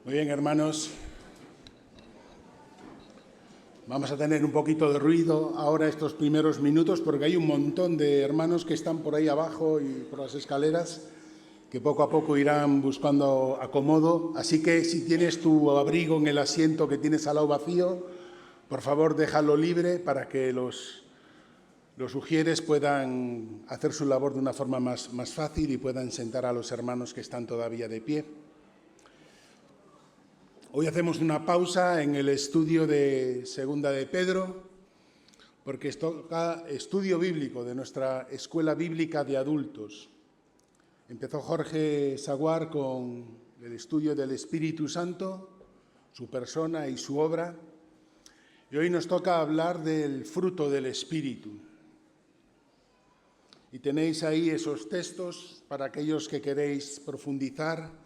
Muy bien, hermanos. Vamos a tener un poquito de ruido ahora estos primeros minutos porque hay un montón de hermanos que están por ahí abajo y por las escaleras que poco a poco irán buscando acomodo. Así que si tienes tu abrigo en el asiento que tienes al lado vacío, por favor déjalo libre para que los ujieres puedan hacer su labor de una forma más fácil y puedan sentar a los hermanos que están todavía de pie. Hoy hacemos una pausa en el estudio de Segunda de Pedro, porque toca estudio bíblico de nuestra escuela bíblica de adultos. Empezó Jorge Saguar con el estudio del Espíritu Santo, su persona y su obra, y hoy nos toca hablar del fruto del Espíritu. Y tenéis ahí esos textos para aquellos que queréis profundizar,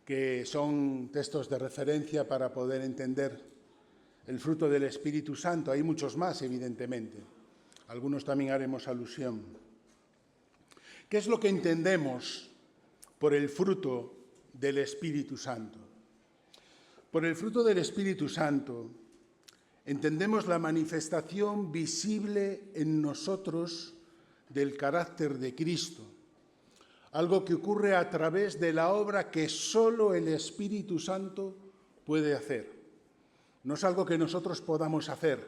que son textos de referencia para poder entender el fruto del Espíritu Santo. Hay muchos más, evidentemente. Algunos también haremos alusión. ¿Qué es lo que entendemos por el fruto del Espíritu Santo? Por el fruto del Espíritu Santo entendemos la manifestación visible en nosotros del carácter de Cristo. Algo que ocurre a través de la obra que solo el Espíritu Santo puede hacer. No es algo que nosotros podamos hacer,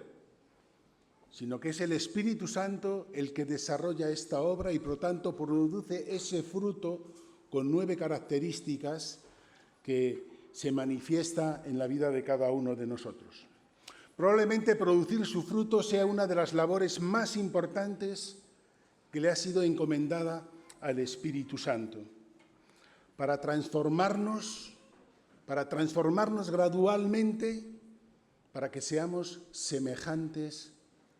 sino que es el Espíritu Santo el que desarrolla esta obra y por lo tanto produce ese fruto con 9 características que se manifiesta en la vida de cada uno de nosotros. Probablemente producir su fruto sea una de las labores más importantes que le ha sido encomendada al Espíritu Santo, para transformarnos gradualmente, para que seamos semejantes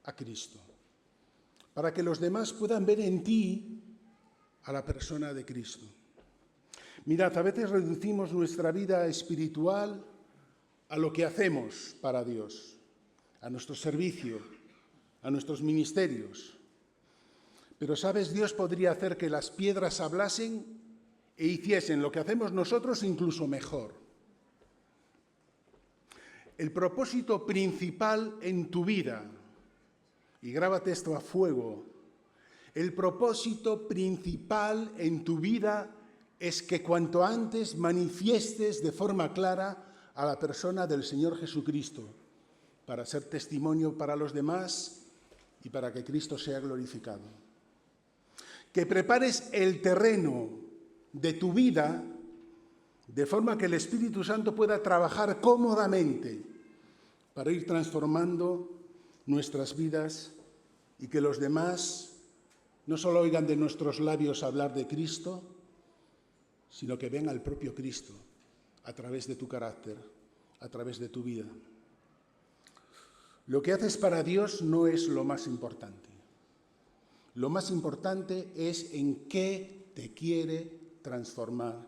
a Cristo, para que los demás puedan ver en ti a la persona de Cristo. Mirad, a veces reducimos nuestra vida espiritual a lo que hacemos para Dios, a nuestro servicio, a nuestros ministerios. Pero, ¿sabes? Dios podría hacer que las piedras hablasen e hiciesen lo que hacemos nosotros incluso mejor. El propósito principal en tu vida, y grábate esto a fuego, el propósito principal en tu vida es que cuanto antes manifiestes de forma clara a la persona del Señor Jesucristo, para ser testimonio para los demás y para que Cristo sea glorificado. Que prepares el terreno de tu vida de forma que el Espíritu Santo pueda trabajar cómodamente para ir transformando nuestras vidas y que los demás no solo oigan de nuestros labios hablar de Cristo, sino que vean al propio Cristo a través de tu carácter, a través de tu vida. Lo que haces para Dios no es lo más importante. Lo más importante es en qué te quiere transformar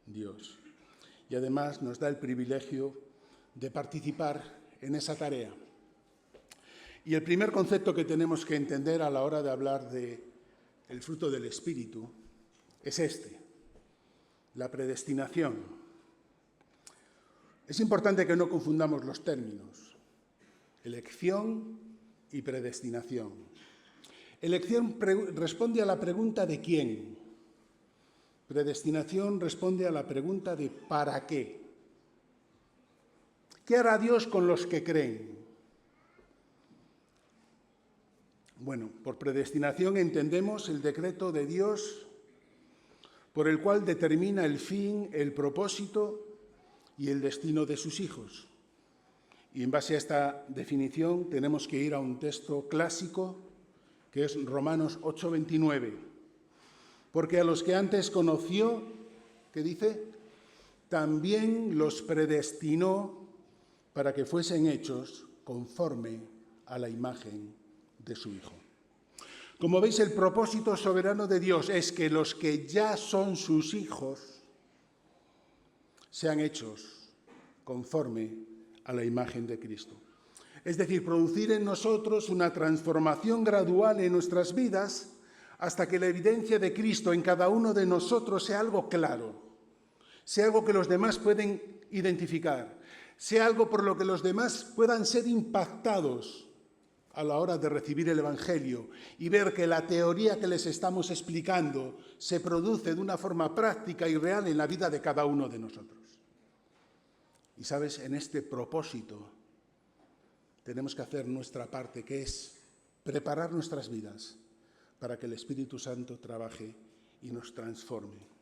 Dios. Y además nos da el privilegio de participar en esa tarea. Y el primer concepto que tenemos que entender a la hora de hablar del fruto del Espíritu es este, la predestinación. Es importante que no confundamos los términos, elección y predestinación. Elección responde a la pregunta de quién. Predestinación responde a la pregunta de ¿para qué? ¿Qué hará Dios con los que creen? Bueno, por predestinación entendemos el decreto de Dios por el cual determina el fin, el propósito y el destino de sus hijos. Y en base a esta definición tenemos que ir a un texto clásico que es Romanos 8:29. Porque a los que antes conoció, ¿qué dice? También los predestinó para que fuesen hechos conforme a la imagen de su Hijo. Como veis, el propósito soberano de Dios es que los que ya son sus hijos sean hechos conforme a la imagen de Cristo. Es decir, producir en nosotros una transformación gradual en nuestras vidas hasta que la evidencia de Cristo en cada uno de nosotros sea algo claro, sea algo que los demás pueden identificar, sea algo por lo que los demás puedan ser impactados a la hora de recibir el Evangelio y ver que la teoría que les estamos explicando se produce de una forma práctica y real en la vida de cada uno de nosotros. Y sabes, en este propósito tenemos que hacer nuestra parte, que es preparar nuestras vidas para que el Espíritu Santo trabaje y nos transforme.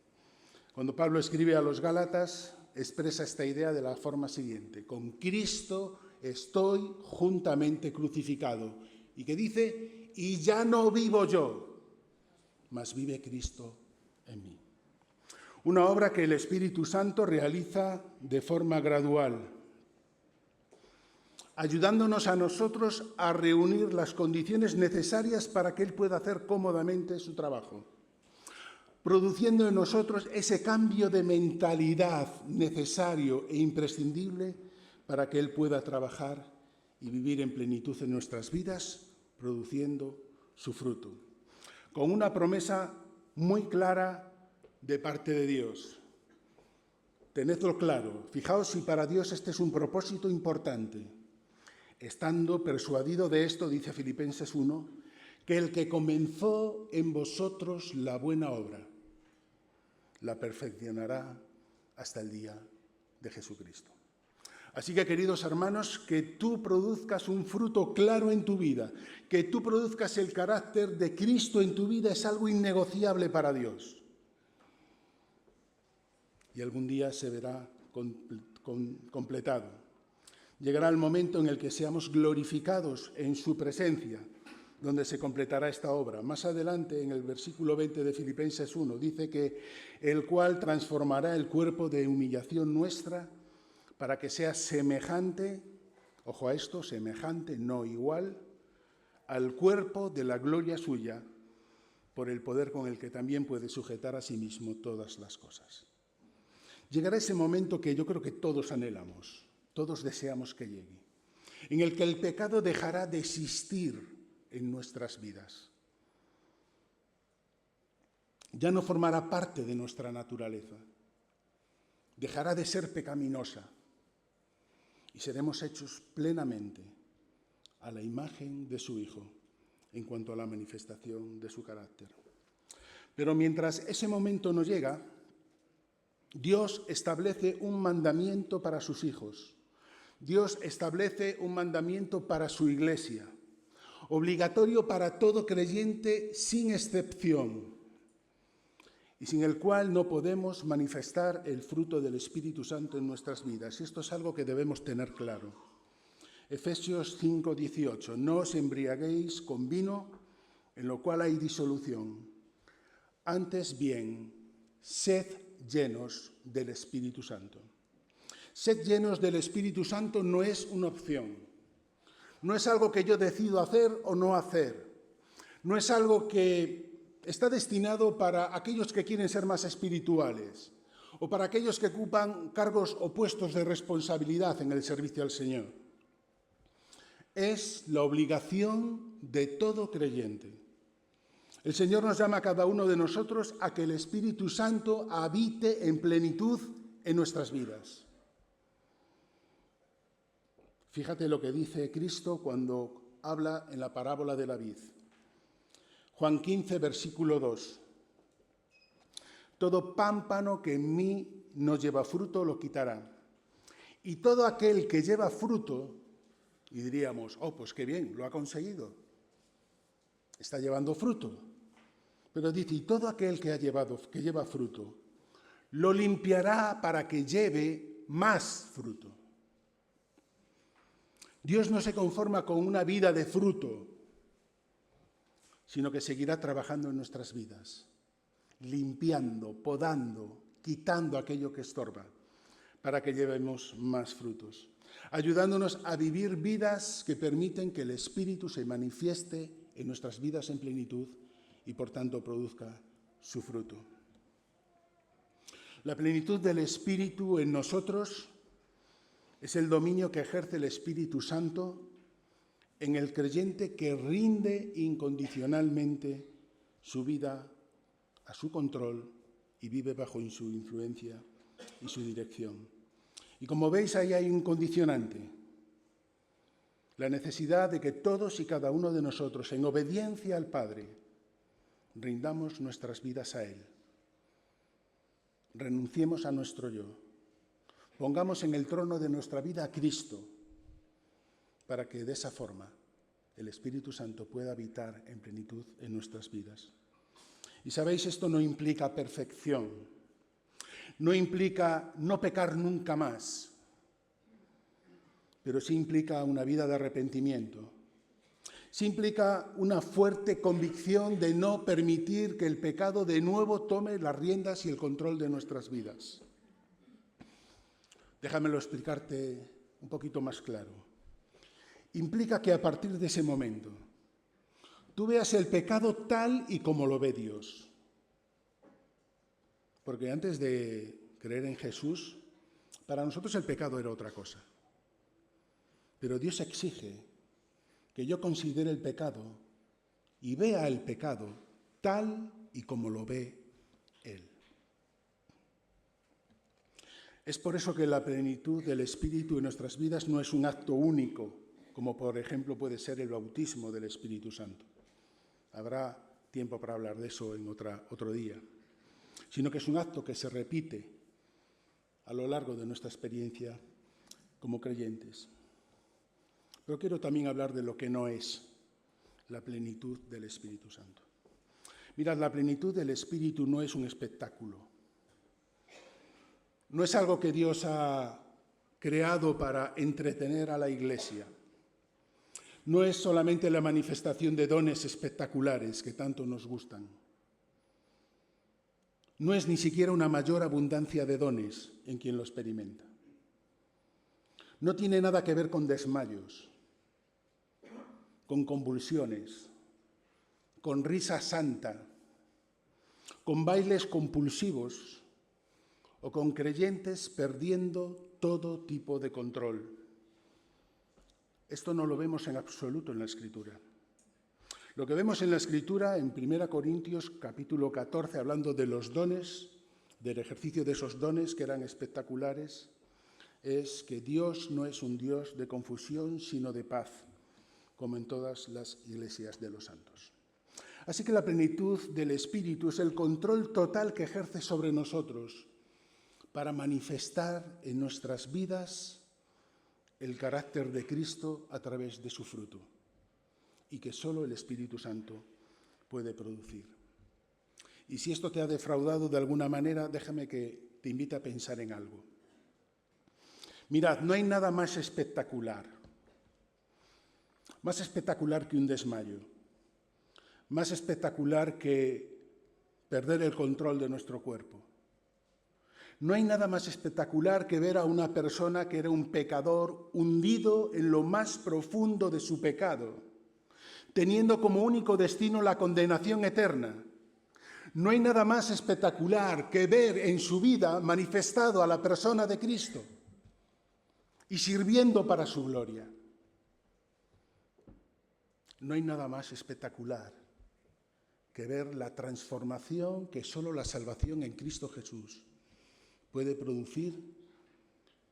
Cuando Pablo escribe a los Gálatas, expresa esta idea de la forma siguiente: con Cristo estoy juntamente crucificado. Y que dice, y ya no vivo yo, mas vive Cristo en mí. Una obra que el Espíritu Santo realiza de forma gradual, ayudándonos a nosotros a reunir las condiciones necesarias para que Él pueda hacer cómodamente su trabajo, produciendo en nosotros ese cambio de mentalidad necesario e imprescindible para que Él pueda trabajar y vivir en plenitud en nuestras vidas, produciendo su fruto. Con una promesa muy clara de parte de Dios. Tenedlo claro, fijaos si para Dios este es un propósito importante. Estando persuadido de esto, dice Filipenses 1, que el que comenzó en vosotros la buena obra, la perfeccionará hasta el día de Jesucristo. Así que, queridos hermanos, que tú produzcas un fruto claro en tu vida, que tú produzcas el carácter de Cristo en tu vida es algo innegociable para Dios. Y algún día se verá completado. Llegará el momento en el que seamos glorificados en su presencia, donde se completará esta obra. Más adelante, en el versículo 20 de Filipenses 1, dice que el cual transformará el cuerpo de humillación nuestra para que sea semejante, ojo a esto, semejante, no igual, al cuerpo de la gloria suya, por el poder con el que también puede sujetar a sí mismo todas las cosas. Llegará ese momento que yo creo que todos anhelamos, todos deseamos que llegue, en el que el pecado dejará de existir en nuestras vidas. Ya no formará parte de nuestra naturaleza, dejará de ser pecaminosa y seremos hechos plenamente a la imagen de su Hijo en cuanto a la manifestación de su carácter. Pero mientras ese momento no llega, Dios establece un mandamiento para sus hijos. Dios establece un mandamiento para su Iglesia, obligatorio para todo creyente sin excepción, y sin el cual no podemos manifestar el fruto del Espíritu Santo en nuestras vidas. Y esto es algo que debemos tener claro. Efesios 5:18, no os embriaguéis con vino, en lo cual hay disolución. Antes bien, sed llenos del Espíritu Santo. Sed llenos del Espíritu Santo no es una opción. No es algo que yo decido hacer o no hacer. No es algo que está destinado para aquellos que quieren ser más espirituales o para aquellos que ocupan cargos o puestos de responsabilidad en el servicio al Señor. Es la obligación de todo creyente. El Señor nos llama a cada uno de nosotros a que el Espíritu Santo habite en plenitud en nuestras vidas. Fíjate lo que dice Cristo cuando habla en la parábola de la vid. Juan 15, versículo 2. Todo pámpano que en mí no lleva fruto lo quitará. Y todo aquel que lleva fruto, y diríamos, oh, pues qué bien, lo ha conseguido. Está llevando fruto. Pero dice, y todo aquel que lleva fruto, lo limpiará para que lleve más fruto. Dios no se conforma con una vida de fruto, sino que seguirá trabajando en nuestras vidas, limpiando, podando, quitando aquello que estorba, para que llevemos más frutos, ayudándonos a vivir vidas que permiten que el Espíritu se manifieste en nuestras vidas en plenitud y por tanto produzca su fruto. La plenitud del Espíritu en nosotros es el dominio que ejerce el Espíritu Santo en el creyente que rinde incondicionalmente su vida a su control y vive bajo su influencia y su dirección. Y como veis, ahí hay un condicionante: la necesidad de que todos y cada uno de nosotros, en obediencia al Padre, rindamos nuestras vidas a Él. Renunciemos a nuestro yo. Pongamos en el trono de nuestra vida a Cristo, para que de esa forma el Espíritu Santo pueda habitar en plenitud en nuestras vidas. Y sabéis, esto no implica perfección, no implica no pecar nunca más, pero sí implica una vida de arrepentimiento. Sí implica una fuerte convicción de no permitir que el pecado de nuevo tome las riendas y el control de nuestras vidas. Déjamelo explicarte un poquito más claro. Implica que a partir de ese momento tú veas el pecado tal y como lo ve Dios. Porque antes de creer en Jesús, para nosotros el pecado era otra cosa. Pero Dios exige que yo considere el pecado y vea el pecado tal y como lo ve Él. Es por eso que la plenitud del Espíritu en nuestras vidas no es un acto único, como por ejemplo puede ser el bautismo del Espíritu Santo. Habrá tiempo para hablar de eso en otro día. Sino que es un acto que se repite a lo largo de nuestra experiencia como creyentes. Pero quiero también hablar de lo que no es la plenitud del Espíritu Santo. Mirad, la plenitud del Espíritu no es un espectáculo. No es algo que Dios ha creado para entretener a la Iglesia. No es solamente la manifestación de dones espectaculares que tanto nos gustan. No es ni siquiera una mayor abundancia de dones en quien lo experimenta. No tiene nada que ver con desmayos, con convulsiones, con risa santa, con bailes compulsivos o con creyentes perdiendo todo tipo de control. Esto no lo vemos en absoluto en la Escritura. Lo que vemos en la Escritura, en 1 Corintios capítulo 14, hablando de los dones, del ejercicio de esos dones que eran espectaculares, es que Dios no es un Dios de confusión, sino de paz, como en todas las iglesias de los santos. Así que la plenitud del Espíritu es el control total que ejerce sobre nosotros para manifestar en nuestras vidas el carácter de Cristo a través de su fruto, y que solo el Espíritu Santo puede producir. Y si esto te ha defraudado de alguna manera, déjame que te invite a pensar en algo. Mirad, no hay nada más espectacular que un desmayo, más espectacular que perder el control de nuestro cuerpo. No hay nada más espectacular que ver a una persona que era un pecador hundido en lo más profundo de su pecado, teniendo como único destino la condenación eterna. No hay nada más espectacular que ver en su vida manifestado a la persona de Cristo y sirviendo para su gloria. No hay nada más espectacular que ver la transformación que solo la salvación en Cristo Jesús puede producir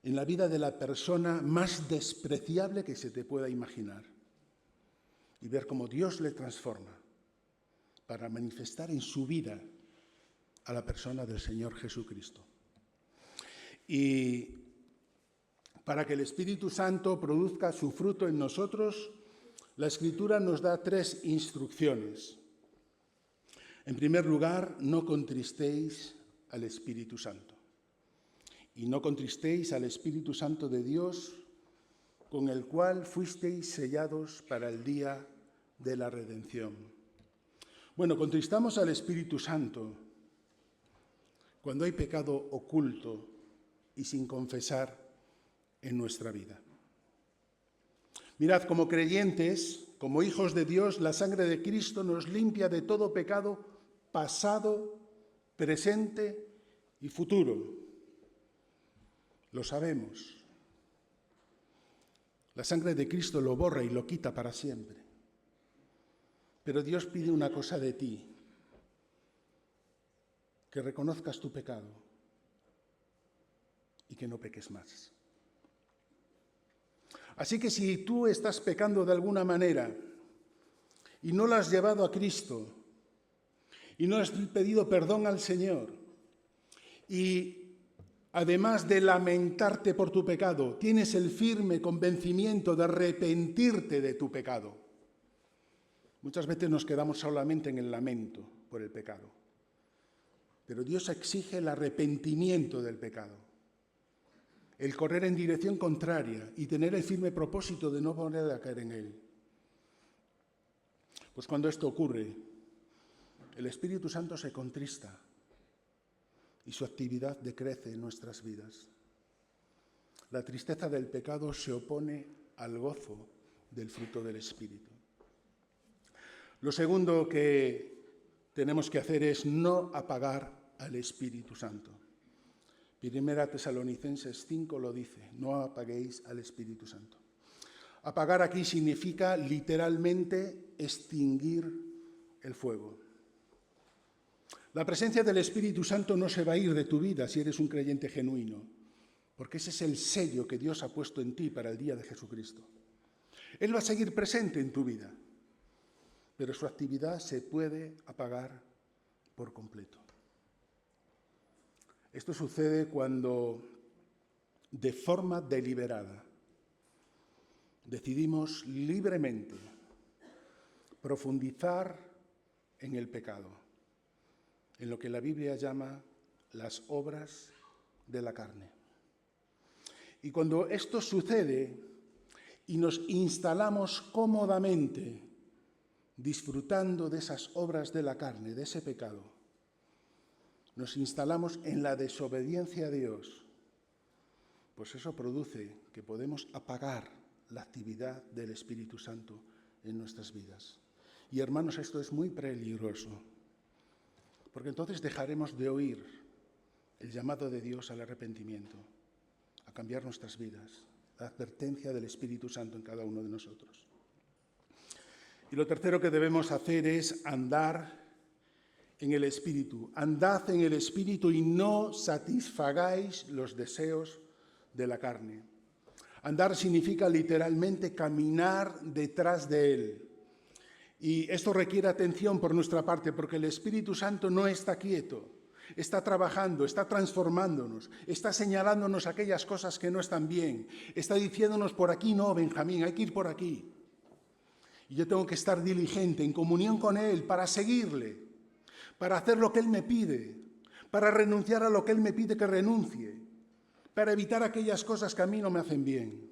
en la vida de la persona más despreciable que se te pueda imaginar, y ver cómo Dios le transforma para manifestar en su vida a la persona del Señor Jesucristo. Y para que el Espíritu Santo produzca su fruto en nosotros, la Escritura nos da 3 instrucciones. En primer lugar, no contristéis al Espíritu Santo. Y no contristéis al Espíritu Santo de Dios, con el cual fuisteis sellados para el día de la redención. Bueno, contristamos al Espíritu Santo cuando hay pecado oculto y sin confesar en nuestra vida. Mirad, como creyentes, como hijos de Dios, la sangre de Cristo nos limpia de todo pecado pasado, presente y futuro. Lo sabemos. La sangre de Cristo lo borra y lo quita para siempre. Pero Dios pide una cosa de ti: que reconozcas tu pecado, y que no peques más. Así que si tú estás pecando de alguna manera y no lo has llevado a Cristo y no has pedido perdón al Señor y además de lamentarte por tu pecado, tienes el firme convencimiento de arrepentirte de tu pecado. Muchas veces nos quedamos solamente en el lamento por el pecado, pero Dios exige el arrepentimiento del pecado, el correr en dirección contraria y tener el firme propósito de no volver a caer en él. Pues cuando esto ocurre, el Espíritu Santo se contrista y su actividad decrece en nuestras vidas. La tristeza del pecado se opone al gozo del fruto del Espíritu. Lo segundo que tenemos que hacer es no apagar al Espíritu Santo. Primera Tesalonicenses 5 lo dice, no apaguéis al Espíritu Santo. Apagar aquí significa literalmente extinguir el fuego. La presencia del Espíritu Santo no se va a ir de tu vida si eres un creyente genuino, porque ese es el sello que Dios ha puesto en ti para el día de Jesucristo. Él va a seguir presente en tu vida, pero su actividad se puede apagar por completo. Esto sucede cuando, de forma deliberada, decidimos libremente profundizar en el pecado, en lo que la Biblia llama las obras de la carne. Y cuando esto sucede y nos instalamos cómodamente disfrutando de esas obras de la carne, de ese pecado, nos instalamos en la desobediencia a Dios, pues eso produce que podemos apagar la actividad del Espíritu Santo en nuestras vidas. Y hermanos, esto es muy peligroso, porque entonces dejaremos de oír el llamado de Dios al arrepentimiento, a cambiar nuestras vidas, la advertencia del Espíritu Santo en cada uno de nosotros. Y lo tercero que debemos hacer es andar en el Espíritu. Andad en el Espíritu y no satisfagáis los deseos de la carne. Andar significa literalmente caminar detrás de Él. Y esto requiere atención por nuestra parte, porque el Espíritu Santo no está quieto, está trabajando, está transformándonos, está señalándonos aquellas cosas que no están bien, está diciéndonos por aquí no, Benjamín, hay que ir por aquí. Y yo tengo que estar diligente, en comunión con Él, para seguirle, para hacer lo que Él me pide, para renunciar a lo que Él me pide que renuncie, para evitar aquellas cosas que a mí no me hacen bien,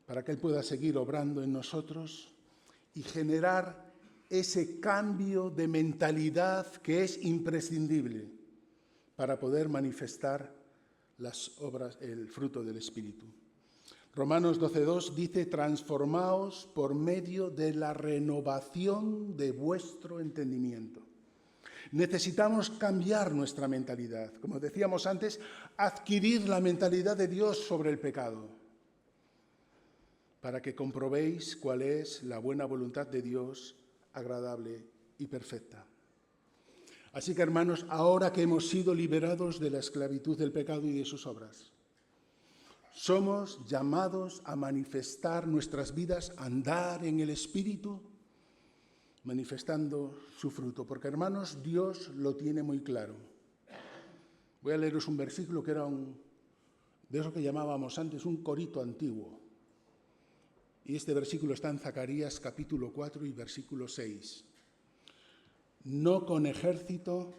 para que Él pueda seguir obrando en nosotros y generar ese cambio de mentalidad que es imprescindible para poder manifestar las obras, el fruto del Espíritu. Romanos 12:2 dice, transformaos por medio de la renovación de vuestro entendimiento. Necesitamos cambiar nuestra mentalidad. Como decíamos antes, adquirir la mentalidad de Dios sobre el pecado, para que comprobéis cuál es la buena voluntad de Dios, agradable y perfecta. Así que, hermanos, ahora que hemos sido liberados de la esclavitud del pecado y de sus obras, somos llamados a manifestar nuestras vidas, a andar en el Espíritu, manifestando su fruto. Porque, hermanos, Dios lo tiene muy claro. Voy a leeros un versículo que era de eso que llamábamos antes un corito antiguo. Y este versículo está en Zacarías capítulo 4 y versículo 6. No con ejército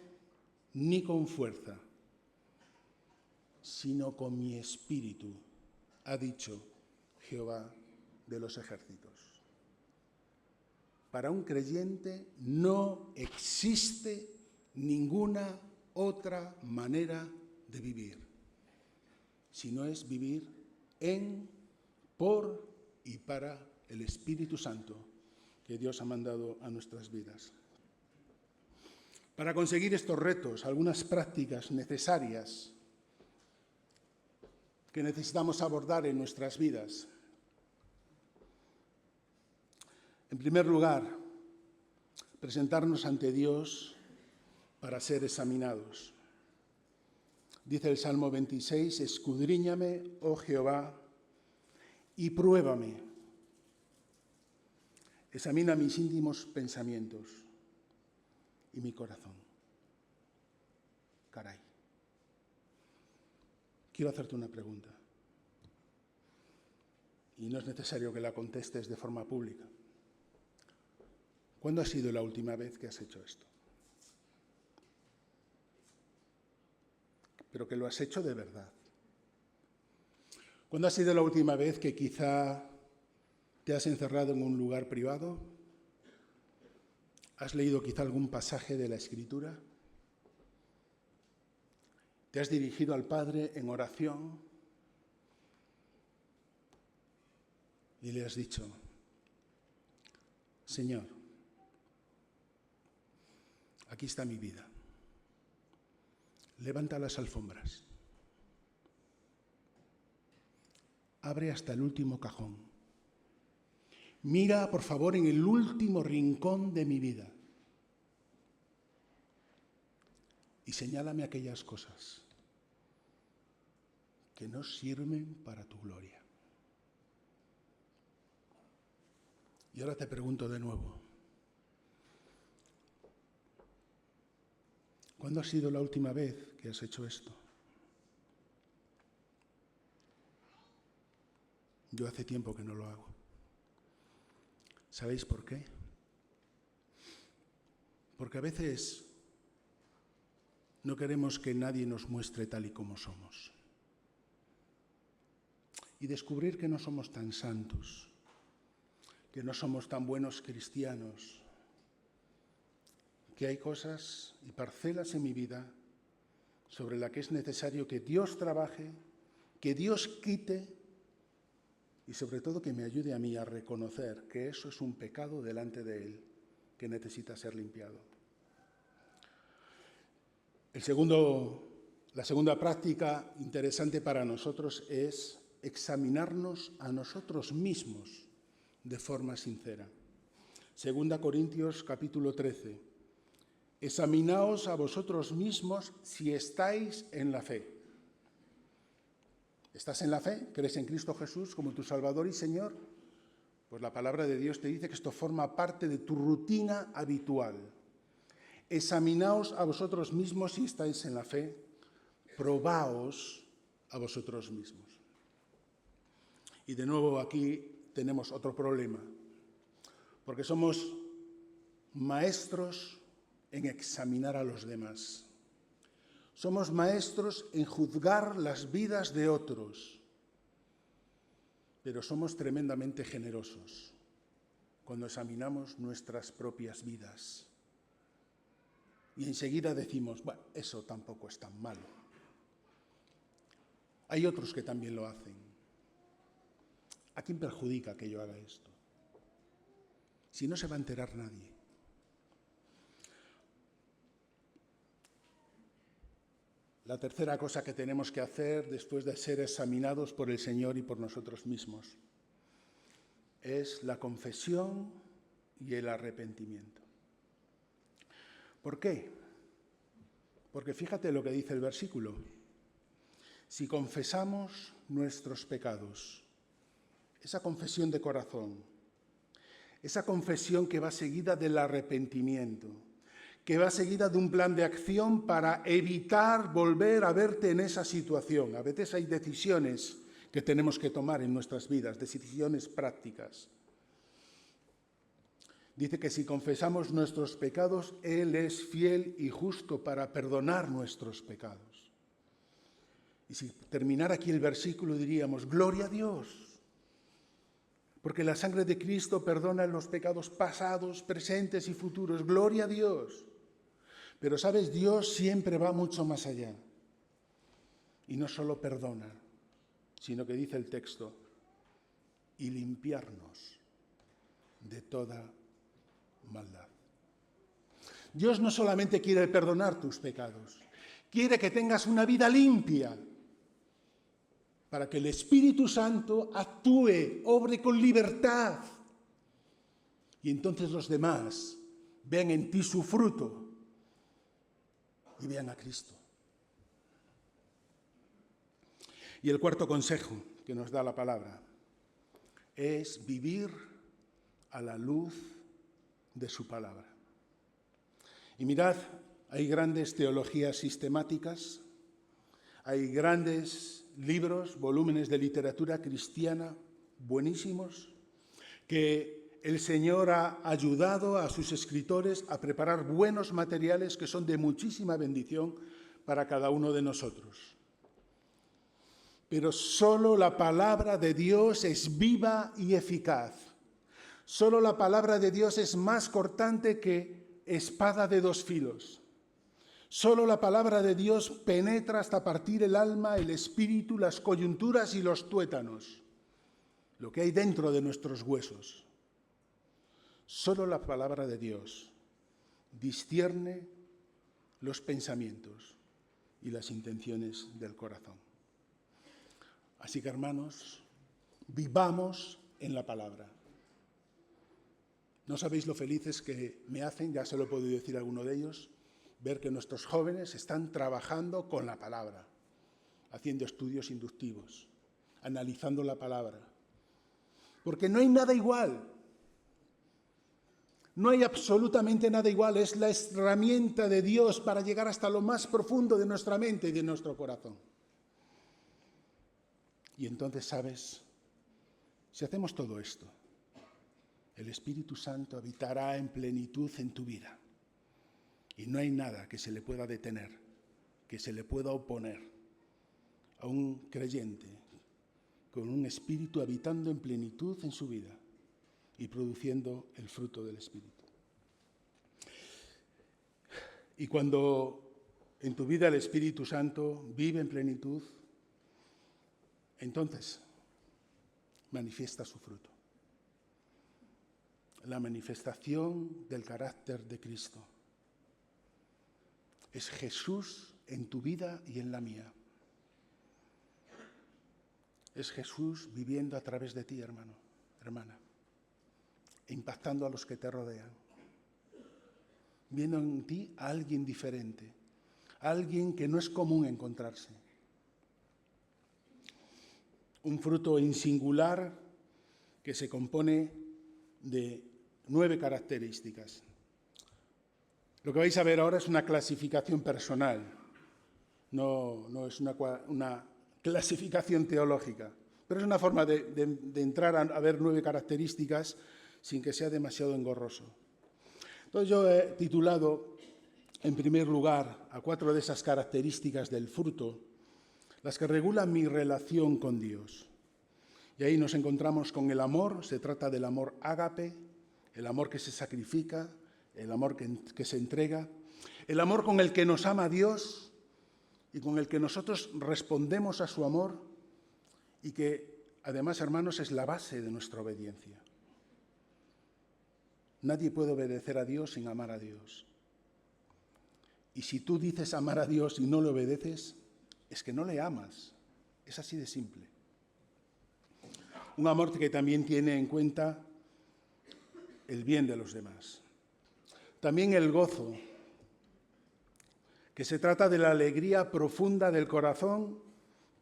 ni con fuerza, sino con mi espíritu, ha dicho Jehová de los ejércitos. Para un creyente no existe ninguna otra manera de vivir, sino es vivir en, por y para el Espíritu Santo que Dios ha mandado a nuestras vidas. Para conseguir estos retos, algunas prácticas necesarias que necesitamos abordar en nuestras vidas. En primer lugar, presentarnos ante Dios para ser examinados. Dice el Salmo 26, escudriñame, oh Jehová, y pruébame. Examina mis íntimos pensamientos y mi corazón. Caray. Quiero hacerte una pregunta. Y no es necesario que la contestes de forma pública. ¿Cuándo ha sido la última vez que has hecho esto? Pero que lo has hecho de verdad. ¿Cuándo ha sido la última vez que quizá te has encerrado en un lugar privado? ¿Has leído quizá algún pasaje de la Escritura? ¿Te has dirigido al Padre en oración? Y le has dicho, Señor, aquí está mi vida. Levanta las alfombras. Abre hasta el último cajón. Mira, por favor, en el último rincón de mi vida. Y señálame aquellas cosas que no sirven para tu gloria. Y ahora te pregunto de nuevo. ¿Cuándo ha sido la última vez que has hecho esto? Yo hace tiempo que no lo hago. ¿Sabéis por qué? Porque a veces no queremos que nadie nos muestre tal y como somos. Y descubrir que no somos tan santos, que no somos tan buenos cristianos, que hay cosas y parcelas en mi vida sobre las que es necesario que Dios trabaje, que Dios quite y sobre todo que me ayude a mí a reconocer que eso es un pecado delante de Él, que necesita ser limpiado. La segunda práctica interesante para nosotros es examinarnos a nosotros mismos de forma sincera. 2 Corintios capítulo 13. Examinaos a vosotros mismos si estáis en la fe. ¿Estás en la fe? ¿Crees en Cristo Jesús como tu Salvador y Señor? Pues la palabra de Dios te dice que esto forma parte de tu rutina habitual. Examinaos a vosotros mismos si estáis en la fe. Probaos a vosotros mismos. Y de nuevo aquí tenemos otro problema, porque somos maestros en examinar a los demás. Somos maestros en juzgar las vidas de otros, pero somos tremendamente generosos cuando examinamos nuestras propias vidas. Y enseguida decimos, bueno, eso tampoco es tan malo. Hay otros que también lo hacen. ¿A quién perjudica que yo haga esto? Si no se va a enterar nadie. La tercera cosa que tenemos que hacer después de ser examinados por el Señor y por nosotros mismos es la confesión y el arrepentimiento. ¿Por qué? Porque fíjate lo que dice el versículo. Si confesamos nuestros pecados, esa confesión de corazón, esa confesión que va seguida del arrepentimiento, que va seguida de un plan de acción para evitar volver a verte en esa situación. A veces hay decisiones que tenemos que tomar en nuestras vidas, decisiones prácticas. Dice que si confesamos nuestros pecados, Él es fiel y justo para perdonar nuestros pecados. Y si terminara aquí el versículo diríamos, gloria a Dios, porque la sangre de Cristo perdona los pecados pasados, presentes y futuros. Gloria a Dios. Pero, ¿sabes? Dios siempre va mucho más allá. Y no solo perdona, sino que dice el texto, y limpiarnos de toda maldad. Dios no solamente quiere perdonar tus pecados, quiere que tengas una vida limpia, para que el Espíritu Santo actúe, obre con libertad. Y entonces los demás vean en ti su fruto y vean a Cristo. Y el cuarto consejo que nos da la palabra es vivir a la luz de su palabra. Y mirad, hay grandes teologías sistemáticas, hay grandes libros, volúmenes de literatura cristiana buenísimos, que el Señor ha ayudado a sus escritores a preparar buenos materiales que son de muchísima bendición para cada uno de nosotros. Pero solo la palabra de Dios es viva y eficaz. Solo la palabra de Dios es más cortante que espada de dos filos. Solo la palabra de Dios penetra hasta partir el alma, el espíritu, las coyunturas y los tuétanos, lo que hay dentro de nuestros huesos. Solo la palabra de Dios discierne los pensamientos y las intenciones del corazón. Así que, hermanos, vivamos en la palabra. No sabéis lo felices que me hacen, ya se lo he podido decir a alguno de ellos, ver que nuestros jóvenes están trabajando con la palabra, haciendo estudios inductivos, analizando la palabra. Porque no hay nada igual. No hay absolutamente nada igual. Es la herramienta de Dios para llegar hasta lo más profundo de nuestra mente y de nuestro corazón. Y entonces, ¿sabes? Si hacemos todo esto, el Espíritu Santo habitará en plenitud en tu vida. Y no hay nada que se le pueda detener, que se le pueda oponer a un creyente con un espíritu habitando en plenitud en su vida y produciendo el fruto del Espíritu. Y cuando en tu vida el Espíritu Santo vive en plenitud, entonces manifiesta su fruto. La manifestación del carácter de Cristo. Es Jesús en tu vida y en la mía. Es Jesús viviendo a través de ti, hermano, hermana, impactando a los que te rodean. Viendo en ti a alguien diferente, a alguien que no es común encontrarse. Un fruto en singular que se compone de 9 características. Lo que vais a ver ahora es una clasificación personal, no es una clasificación teológica, pero es una forma de entrar a ver 9 características sin que sea demasiado engorroso. Entonces yo he titulado, en primer lugar, a 4 de esas características del fruto, las que regulan mi relación con Dios. Y ahí nos encontramos con el amor, se trata del amor ágape, el amor que se sacrifica, el amor que se entrega, el amor con el que nos ama Dios y con el que nosotros respondemos a su amor y que, además, hermanos, es la base de nuestra obediencia. Nadie puede obedecer a Dios sin amar a Dios. Y si tú dices amar a Dios y no le obedeces, es que no le amas. Es así de simple. Un amor que también tiene en cuenta el bien de los demás. También el gozo, que se trata de la alegría profunda del corazón,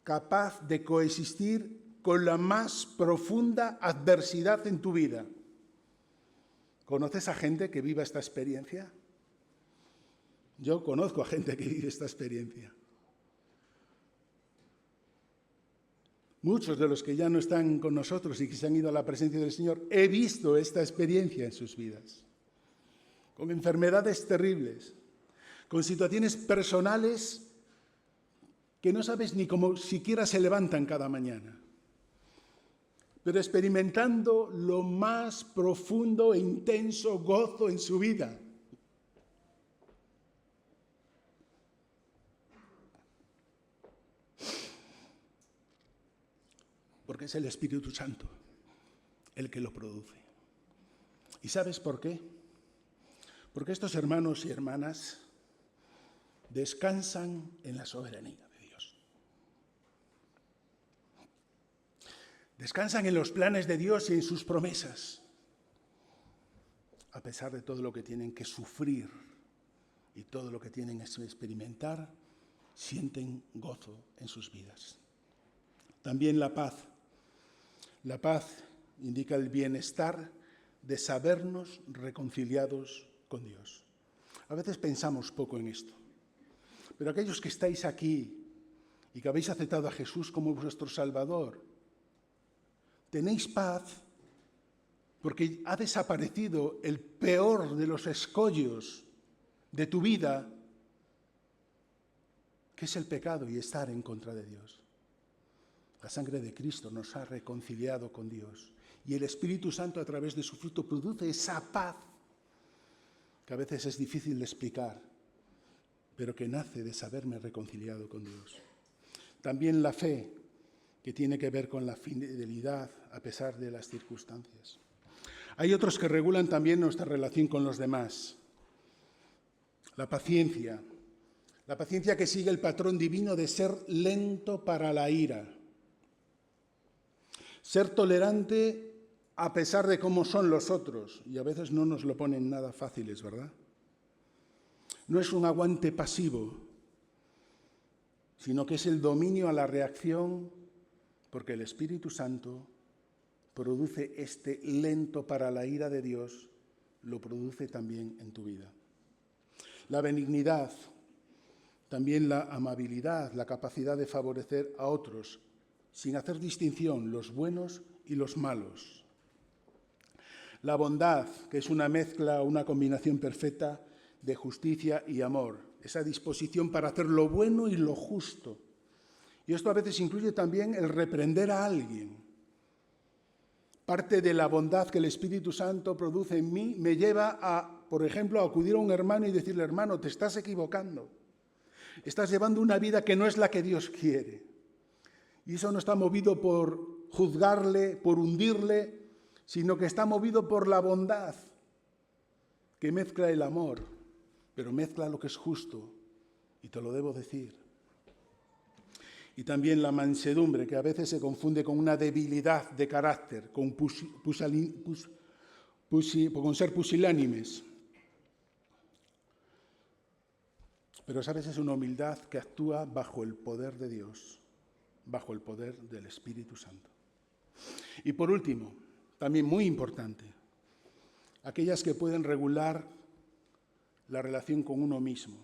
capaz de coexistir con la más profunda adversidad en tu vida. ¿Conoces a gente que viva esta experiencia? Yo conozco a gente que vive esta experiencia. Muchos de los que ya no están con nosotros y que se han ido a la presencia del Señor, he visto esta experiencia en sus vidas. Con enfermedades terribles, con situaciones personales que no sabes ni cómo siquiera se levantan cada mañana, pero experimentando lo más profundo e intenso gozo en su vida. Porque es el Espíritu Santo el que lo produce. ¿Y sabes por qué? Porque estos hermanos y hermanas descansan en la soberanía de Dios. Descansan en los planes de Dios y en sus promesas, a pesar de todo lo que tienen que sufrir y todo lo que tienen que experimentar, sienten gozo en sus vidas. También la paz. La paz indica el bienestar de sabernos reconciliados con Dios. A veces pensamos poco en esto, pero aquellos que estáis aquí y que habéis aceptado a Jesús como vuestro Salvador, tenéis paz porque ha desaparecido el peor de los escollos de tu vida, que es el pecado y estar en contra de Dios. La sangre de Cristo nos ha reconciliado con Dios y el Espíritu Santo a través de su fruto produce esa paz que a veces es difícil de explicar, pero que nace de saberme reconciliado con Dios. También la fe, que tiene que ver con la fidelidad a pesar de las circunstancias. Hay otros que regulan también nuestra relación con los demás. La paciencia que sigue el patrón divino de ser lento para la ira. Ser tolerante a pesar de cómo son los otros, y a veces no nos lo ponen nada fáciles, ¿verdad? No es un aguante pasivo, sino que es el dominio a la reacción, porque el Espíritu Santo produce este lento para la ira de Dios, lo produce también en tu vida. La benignidad, también la amabilidad, la capacidad de favorecer a otros, sin hacer distinción, los buenos y los malos. La bondad, que es una mezcla, una combinación perfecta de justicia y amor, esa disposición para hacer lo bueno y lo justo. Y esto a veces incluye también el reprender a alguien. Parte de la bondad que el Espíritu Santo produce en mí me lleva a, por ejemplo, a acudir a un hermano y decirle: hermano, te estás equivocando. Estás llevando una vida que no es la que Dios quiere. Y eso no está movido por juzgarle, por hundirle, sino que está movido por la bondad, que mezcla el amor, pero mezcla lo que es justo, y te lo debo decir. Y también la mansedumbre, que a veces se confunde con una debilidad de carácter, con ser pusilánimes. Pero sabes, es una humildad que actúa bajo el poder de Dios, bajo el poder del Espíritu Santo. Y por último, también muy importante, aquellas que pueden regular la relación con uno mismo,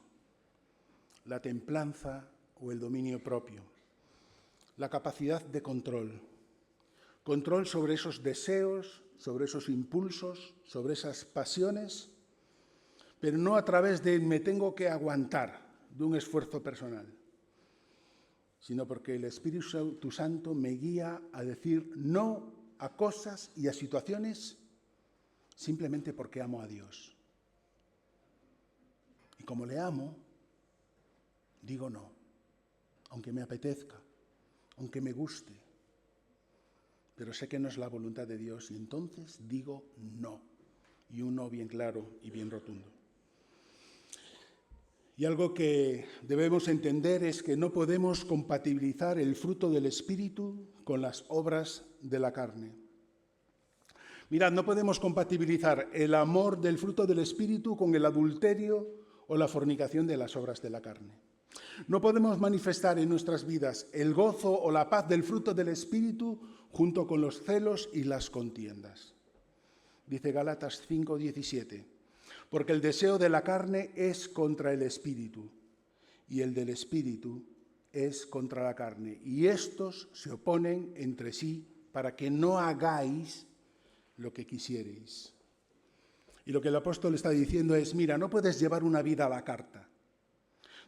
la templanza o el dominio propio. La capacidad de control sobre esos deseos, sobre esos impulsos, sobre esas pasiones, pero no a través de me tengo que aguantar, de un esfuerzo personal, sino porque el Espíritu Santo me guía a decir no a cosas y a situaciones simplemente porque amo a Dios. Y como le amo, digo no, aunque me apetezca, aunque me guste, pero sé que no es la voluntad de Dios y entonces digo no, y un no bien claro y bien rotundo. Y algo que debemos entender es que no podemos compatibilizar el fruto del Espíritu con las obras de la carne. Mirad, no podemos compatibilizar el amor del fruto del Espíritu con el adulterio o la fornicación de las obras de la carne. No podemos manifestar en nuestras vidas el gozo o la paz del fruto del Espíritu junto con los celos y las contiendas. Dice Gálatas 5:17, porque el deseo de la carne es contra el Espíritu y el del Espíritu es contra la carne. Y estos se oponen entre sí para que no hagáis lo que quisierais. Y lo que el apóstol está diciendo es, mira, no puedes llevar una vida a la carta,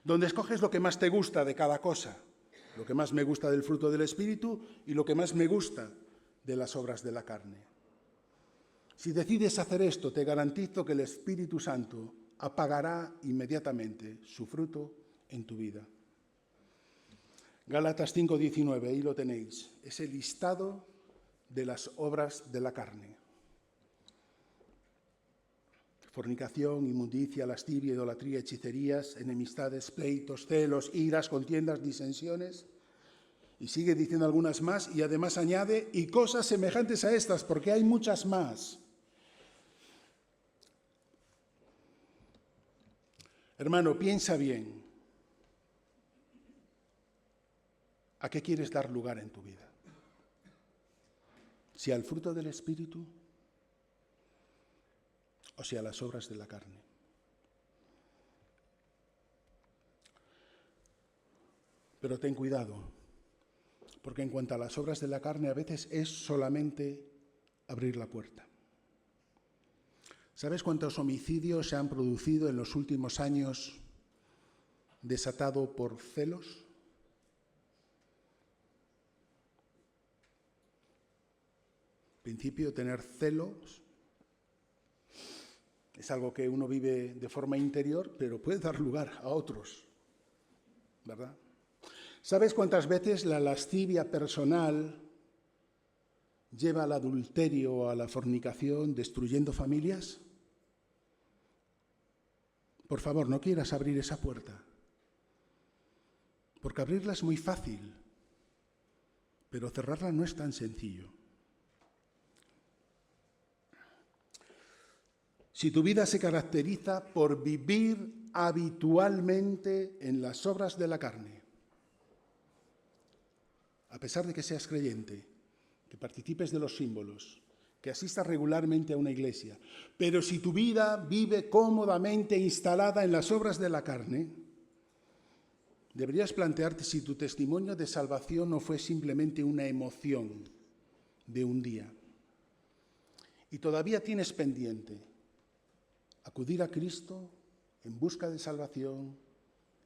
donde escoges lo que más te gusta de cada cosa, lo que más me gusta del fruto del Espíritu y lo que más me gusta de las obras de la carne. Si decides hacer esto, te garantizo que el Espíritu Santo apagará inmediatamente su fruto en tu vida. Gálatas 5:19, ahí lo tenéis, es el listado de las obras de la carne. Fornicación, inmundicia, lascivia, idolatría, hechicerías, enemistades, pleitos, celos, iras, contiendas, disensiones. Y sigue diciendo algunas más y además añade, y cosas semejantes a estas, porque hay muchas más. Hermano, piensa bien. ¿A qué quieres dar lugar en tu vida? si al fruto del Espíritu o si a las obras de la carne. Pero ten cuidado, porque en cuanto a las obras de la carne, a veces es solamente abrir la puerta. ¿Sabes cuántos homicidios se han producido en los últimos años desatado por celos? En principio, tener celos es algo que uno vive de forma interior, pero puede dar lugar a otros, ¿verdad? ¿Sabes cuántas veces la lascivia personal lleva al adulterio o a la fornicación, destruyendo familias? Por favor, no quieras abrir esa puerta, porque abrirla es muy fácil, pero cerrarla no es tan sencillo. Si tu vida se caracteriza por vivir habitualmente en las obras de la carne, a pesar de que seas creyente, que participes de los símbolos, que asistas regularmente a una iglesia, pero si tu vida vive cómodamente instalada en las obras de la carne, deberías plantearte si tu testimonio de salvación no fue simplemente una emoción de un día. Y todavía tienes pendiente acudir a Cristo en busca de salvación,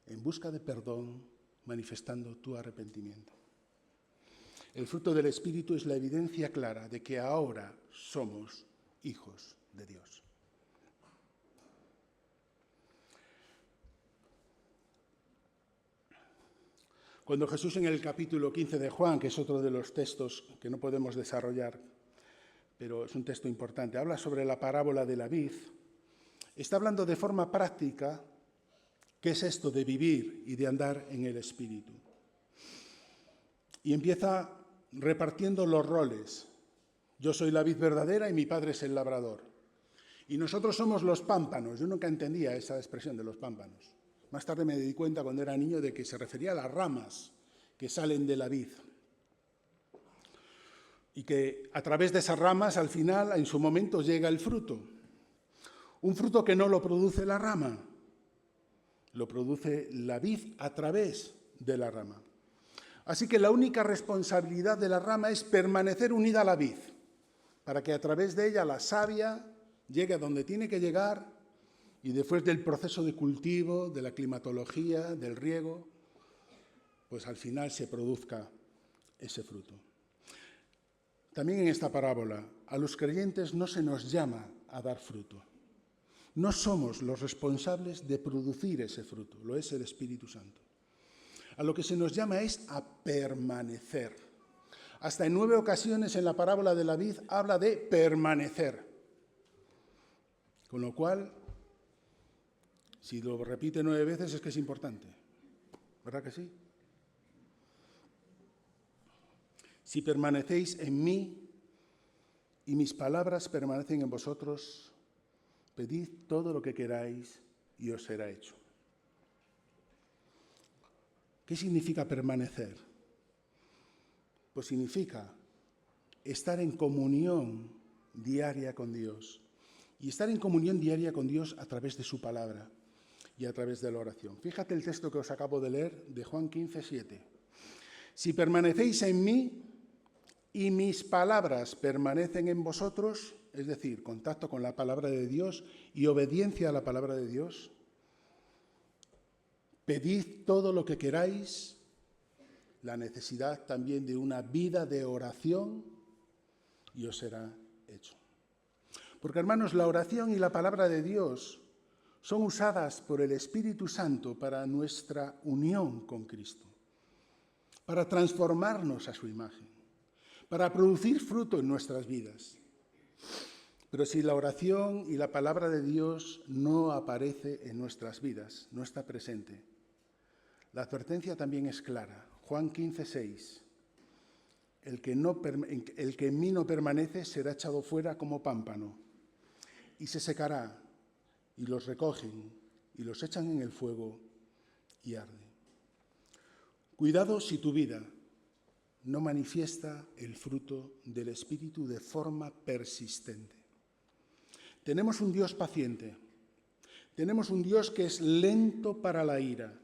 en busca de perdón, manifestando tu arrepentimiento. El fruto del Espíritu es la evidencia clara de que ahora somos hijos de Dios. Cuando Jesús en el capítulo 15 de Juan, que es otro de los textos que no podemos desarrollar, pero es un texto importante, habla sobre la parábola de la vid, está hablando de forma práctica qué es esto de vivir y de andar en el Espíritu. Y empieza repartiendo los roles. Yo soy la vid verdadera y mi padre es el labrador. Y nosotros somos los pámpanos. Yo nunca entendía esa expresión de los pámpanos. Más tarde me di cuenta cuando era niño de que se refería a las ramas que salen de la vid. Y que a través de esas ramas, al final, en su momento, llega el fruto. Un fruto que no lo produce la rama, lo produce la vid a través de la rama. Así que la única responsabilidad de la rama es permanecer unida a la vid, para que a través de ella la savia llegue a donde tiene que llegar y después del proceso de cultivo, de la climatología, del riego, pues al final se produzca ese fruto. También en esta parábola, a los creyentes no se nos llama a dar fruto. No somos los responsables de producir ese fruto, lo es el Espíritu Santo. A lo que se nos llama es a permanecer. Hasta en 9 ocasiones en la parábola de la vid habla de permanecer. Con lo cual, si lo repite 9 veces es que es importante. ¿Verdad que sí? Si permanecéis en mí y mis palabras permanecen en vosotros, pedid todo lo que queráis y os será hecho. ¿Qué significa permanecer? Pues significa estar en comunión diaria con Dios. Y estar en comunión diaria con Dios a través de su palabra y a través de la oración. Fíjate el texto que os acabo de leer de Juan 15, 7. Si permanecéis en mí y mis palabras permanecen en vosotros, es decir, contacto con la palabra de Dios y obediencia a la palabra de Dios, pedid todo lo que queráis, la necesidad también de una vida de oración, y os será hecho. Porque, hermanos, la oración y la palabra de Dios son usadas por el Espíritu Santo para nuestra unión con Cristo, para transformarnos a su imagen, para producir fruto en nuestras vidas. Pero si la oración y la palabra de Dios no aparece en nuestras vidas, no está presente, la advertencia también es clara. Juan 15, 6. El que en mí no permanece será echado fuera como pámpano y se secará, y los recogen y los echan en el fuego y arde. Cuidado si tu vida no manifiesta el fruto del Espíritu de forma persistente. Tenemos un Dios paciente. Tenemos un Dios que es lento para la ira.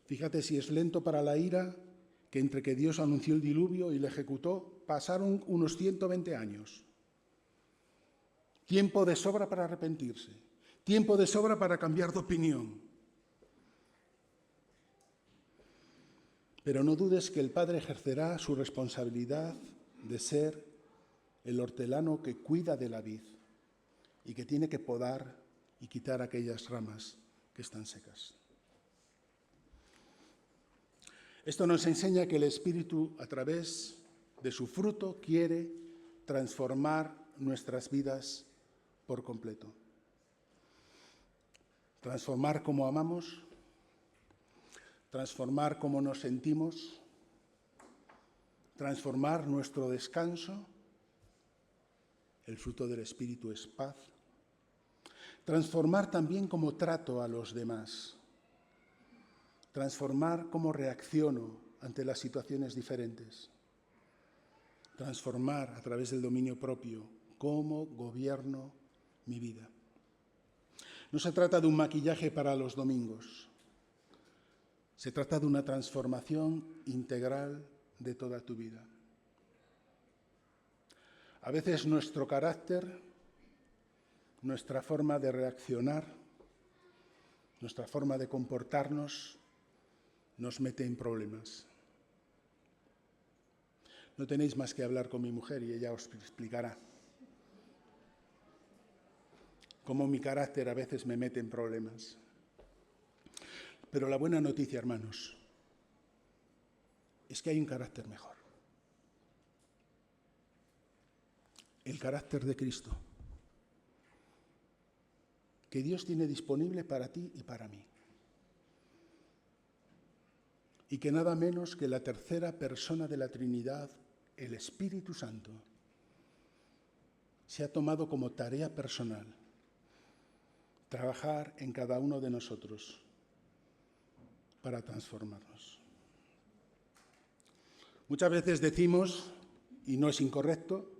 Fíjate si es lento para la ira, que entre que Dios anunció el diluvio y lo ejecutó, pasaron unos 120 años. Tiempo de sobra para arrepentirse. Tiempo de sobra para cambiar de opinión. Pero no dudes que el Padre ejercerá su responsabilidad de ser el hortelano que cuida de la vid y que tiene que podar y quitar aquellas ramas que están secas. Esto nos enseña que el Espíritu, a través de su fruto, quiere transformar nuestras vidas por completo. Transformar cómo amamos, transformar cómo nos sentimos, transformar nuestro descanso. El fruto del Espíritu es paz. Transformar también cómo trato a los demás. Transformar cómo reacciono ante las situaciones diferentes. Transformar a través del dominio propio cómo gobierno mi vida. No se trata de un maquillaje para los domingos. Se trata de una transformación integral de toda tu vida. A veces nuestro carácter, nuestra forma de reaccionar, nuestra forma de comportarnos, nos mete en problemas. No tenéis más que hablar con mi mujer y ella os explicará cómo mi carácter a veces me mete en problemas. Pero la buena noticia, hermanos, es que hay un carácter mejor. El carácter de Cristo, que Dios tiene disponible para ti y para mí. Y que nada menos que la tercera persona de la Trinidad, el Espíritu Santo, se ha tomado como tarea personal trabajar en cada uno de nosotros para transformarnos. Muchas veces decimos, y no es incorrecto,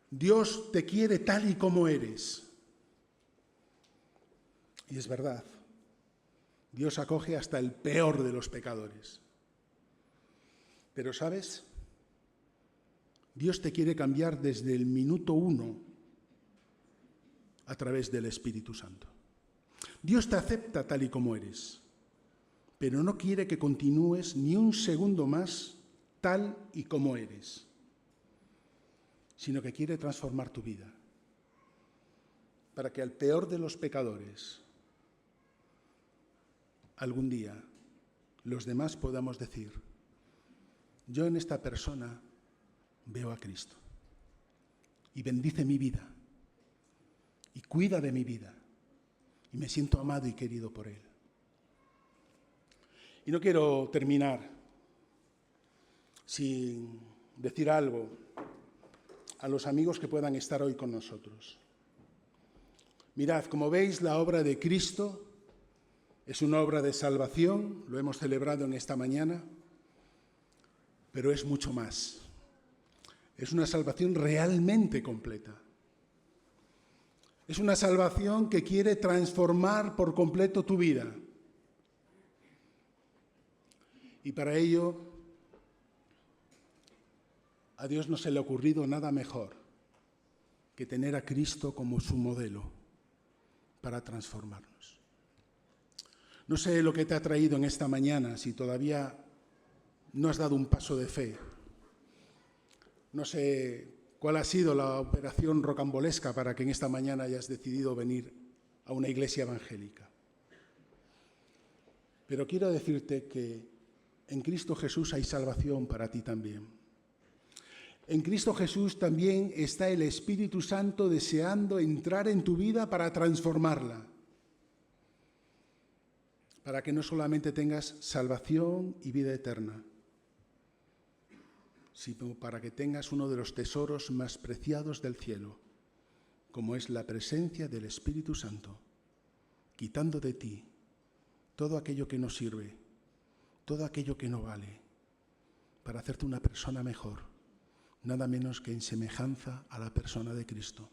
Dios te quiere tal y como eres. Y es verdad, Dios acoge hasta el peor de los pecadores. Pero ¿sabes? Dios te quiere cambiar desde el minuto 1 a través del Espíritu Santo. Dios te acepta tal y como eres, pero no quiere que continúes ni un segundo más tal y como eres, sino que quiere transformar tu vida para que al peor de los pecadores algún día los demás podamos decir, yo en esta persona veo a Cristo y bendice mi vida y cuida de mi vida y me siento amado y querido por Él. Y no quiero terminar sin decir algo a los amigos que puedan estar hoy con nosotros. Mirad, como veis, la obra de Cristo es una obra de salvación, lo hemos celebrado en esta mañana, pero es mucho más. Es una salvación realmente completa. Es una salvación que quiere transformar por completo tu vida. Y para ello, a Dios no se le ha ocurrido nada mejor que tener a Cristo como su modelo para transformarnos. No sé lo que te ha traído en esta mañana, si todavía no has dado un paso de fe. No sé cuál ha sido la operación rocambolesca para que en esta mañana hayas decidido venir a una iglesia evangélica. Pero quiero decirte que en Cristo Jesús hay salvación para ti también. En Cristo Jesús también está el Espíritu Santo deseando entrar en tu vida para transformarla. Para que no solamente tengas salvación y vida eterna, sino para que tengas uno de los tesoros más preciados del cielo, como es la presencia del Espíritu Santo, quitando de ti todo aquello que no sirve, todo aquello que no vale, para hacerte una persona mejor, nada menos que en semejanza a la persona de Cristo.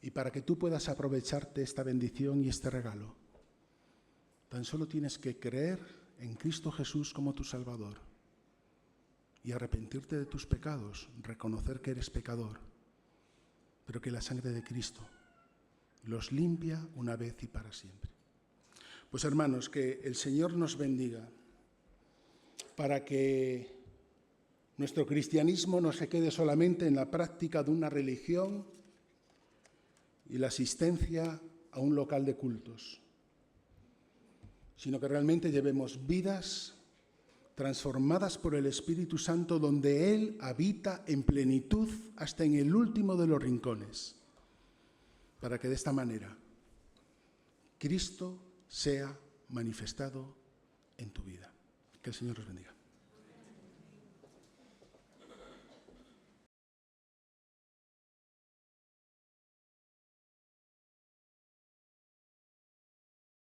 Y para que tú puedas aprovecharte esta bendición y este regalo, tan solo tienes que creer en Cristo Jesús como tu Salvador y arrepentirte de tus pecados, reconocer que eres pecador, pero que la sangre de Cristo los limpia una vez y para siempre. Pues hermanos, que el Señor nos bendiga para que nuestro cristianismo no se quede solamente en la práctica de una religión y la asistencia a un local de cultos, sino que realmente llevemos vidas transformadas por el Espíritu Santo, donde Él habita en plenitud hasta en el último de los rincones, para que de esta manera Cristo sea manifestado en tu vida. Que el Señor os bendiga.